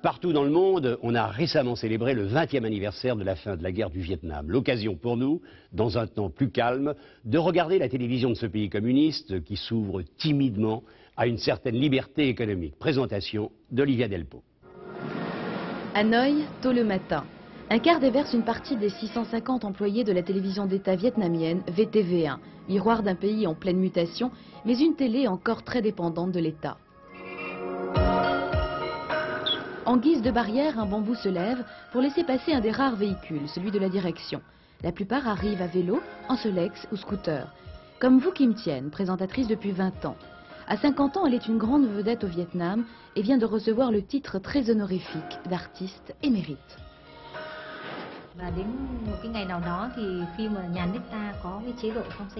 Partout dans le monde, on a récemment célébré le 20e anniversaire de la fin de la guerre du Vietnam. L'occasion pour nous, dans un temps plus calme, de regarder la télévision de ce pays communiste qui s'ouvre timidement à une certaine liberté économique. Présentation d'Olivia Delpo. Hanoï, tôt le matin. Un quart déverse une partie des 650 employés de la télévision d'État vietnamienne VTV1, miroir d'un pays en pleine mutation, mais une télé encore très dépendante de l'État. En guise de barrière, un bambou se lève pour laisser passer un des rares véhicules, celui de la direction. La plupart arrivent à vélo, en Solex ou scooter. Comme Vu Kim Thien, présentatrice depuis 20 ans. À 50 ans, elle est une grande vedette au Vietnam et vient de recevoir le titre très honorifique d'artiste émérite.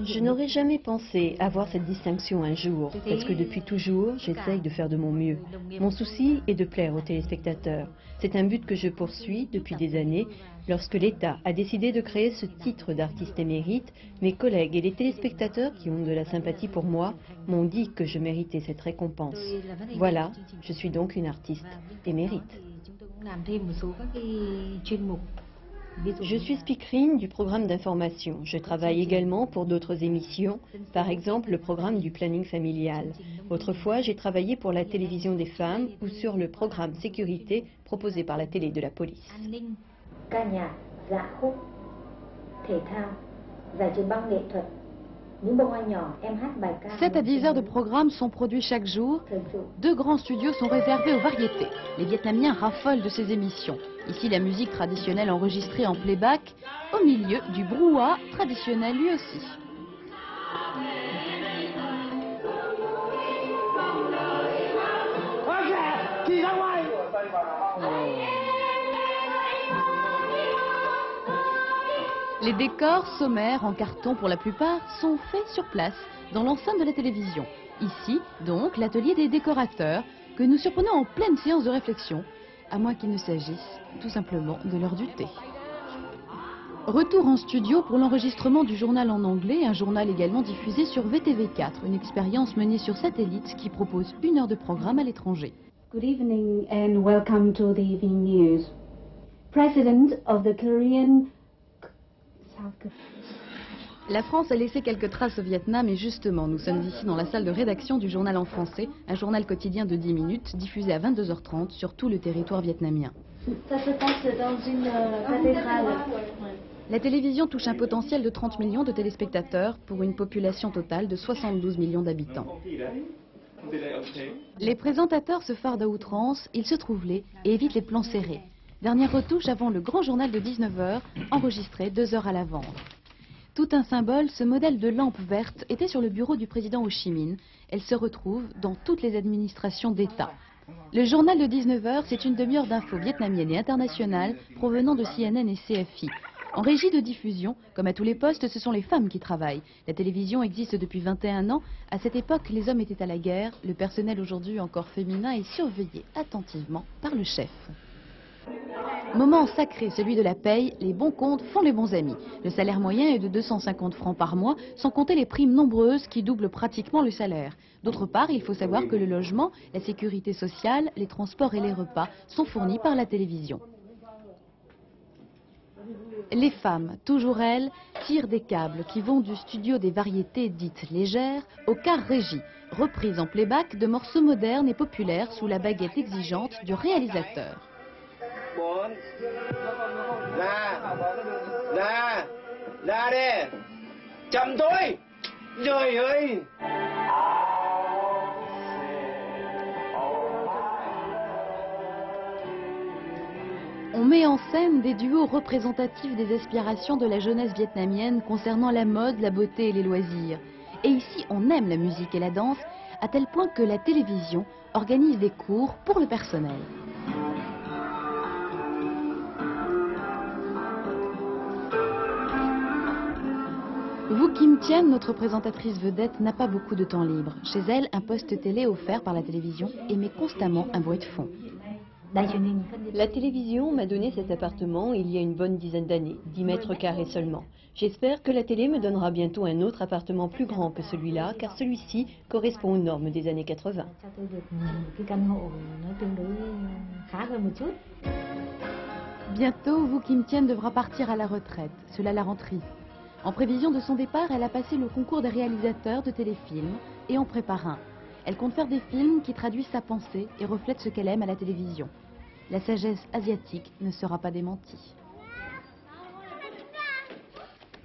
Je n'aurais jamais pensé avoir cette distinction un jour, parce que depuis toujours, j'essaye de faire de mon mieux. Mon souci est de plaire aux téléspectateurs. C'est un but que je poursuis depuis des années. Lorsque l'État a décidé de créer ce titre d'artiste émérite, mes collègues et les téléspectateurs qui ont de la sympathie pour moi m'ont dit que je méritais cette récompense. Voilà, je suis donc une artiste émérite. Je suis speakerine du programme d'information. Je travaille également pour d'autres émissions, par exemple le programme du planning familial. Autrefois, j'ai travaillé pour la télévision des femmes ou sur le programme sécurité proposé par la télé de la police. Sept à 10 heures de programme sont produits chaque jour. 2 grands studios sont réservés aux variétés. Les Vietnamiens raffolent de ces émissions. Ici, la musique traditionnelle enregistrée en playback, au milieu du brouhaha traditionnel lui aussi. Les décors sommaires en carton pour la plupart sont faits sur place, dans l'enceinte de la télévision. Ici, donc, l'atelier des décorateurs que nous surprenons en pleine séance de réflexion, à moins qu'il ne s'agisse tout simplement de l'heure du thé. Retour en studio pour l'enregistrement du journal en anglais, un journal également diffusé sur VTV4, une expérience menée sur satellite qui propose 1 heure de programme à l'étranger. Good evening and welcome to the evening news. President of the Korean La France a laissé quelques traces au Vietnam et justement, nous sommes ici dans la salle de rédaction du journal en français, un journal quotidien de 10 minutes diffusé à 22h30 sur tout le territoire vietnamien. Ça se passe dans une cathédrale. La télévision touche un potentiel de 30 millions de téléspectateurs pour une population totale de 72 millions d'habitants. Les présentateurs se fardent à outrance, ils se trouvent laids et évitent les plans serrés. Dernière retouche avant le grand journal de 19h, enregistré 2 heures à l'avance. Tout un symbole, ce modèle de lampe verte était sur le bureau du président Ho Chi Minh. Elle se retrouve dans toutes les administrations d'État. Le journal de 19h, c'est une demi-heure d'infos vietnamiennes et internationales provenant de CNN et CFI. En régie de diffusion, comme à tous les postes, ce sont les femmes qui travaillent. La télévision existe depuis 21 ans. À cette époque, les hommes étaient à la guerre. Le personnel aujourd'hui encore féminin est surveillé attentivement par le chef. Moment sacré, celui de la paye, les bons comptes font les bons amis. Le salaire moyen est de 250 francs par mois, sans compter les primes nombreuses qui doublent pratiquement le salaire. D'autre part, il faut savoir que le logement, la sécurité sociale, les transports et les repas sont fournis par la télévision. Les femmes, toujours elles, tirent des câbles qui vont du studio des variétés dites légères au car régie, reprise en playback de morceaux modernes et populaires sous la baguette exigeante du réalisateur. On met en scène des duos représentatifs des aspirations de la jeunesse vietnamienne concernant la mode, la beauté et les loisirs. Et ici, on aime la musique et la danse, à tel point que la télévision organise des cours pour le personnel. Vu Kim Thien, notre présentatrice vedette, n'a pas beaucoup de temps libre. Chez elle, un poste télé offert par la télévision émet constamment un bruit de fond. La télévision m'a donné cet appartement il y a une bonne dizaine d'années, 10 mètres carrés seulement. J'espère que la télé me donnera bientôt un autre appartement plus grand que celui-là, car celui-ci correspond aux normes des années 80. Bientôt, Woo Kim-tien devra partir à la retraite. Cela la rend triste. En prévision de son départ, elle a passé le concours des réalisateurs de téléfilms et en prépare un. Elle compte faire des films qui traduisent sa pensée et reflètent ce qu'elle aime à la télévision. La sagesse asiatique ne sera pas démentie.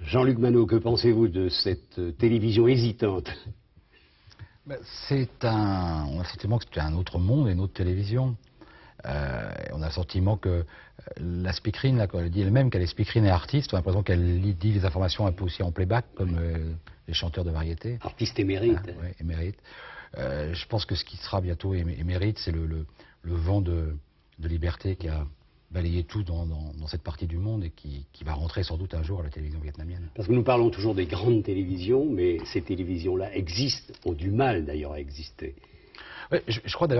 Jean-Luc Manot, que pensez-vous de cette télévision hésitante? On a le sentiment que c'est un autre monde et une autre télévision. On a le sentiment que la speakerine, elle dit elle-même qu'elle est speakerine et artiste. On a l'impression qu'elle dit les informations un peu aussi en playback, comme les chanteurs de variété. Artiste émérite. Ouais, émérite. Je pense que ce qui sera bientôt émérite, c'est le vent de liberté qui a balayé tout dans cette partie du monde et qui va rentrer sans doute un jour à la télévision vietnamienne. Parce que nous parlons toujours des grandes télévisions, mais ces télévisions-là existent, ont du mal d'ailleurs à exister. Ouais, je crois d'ailleurs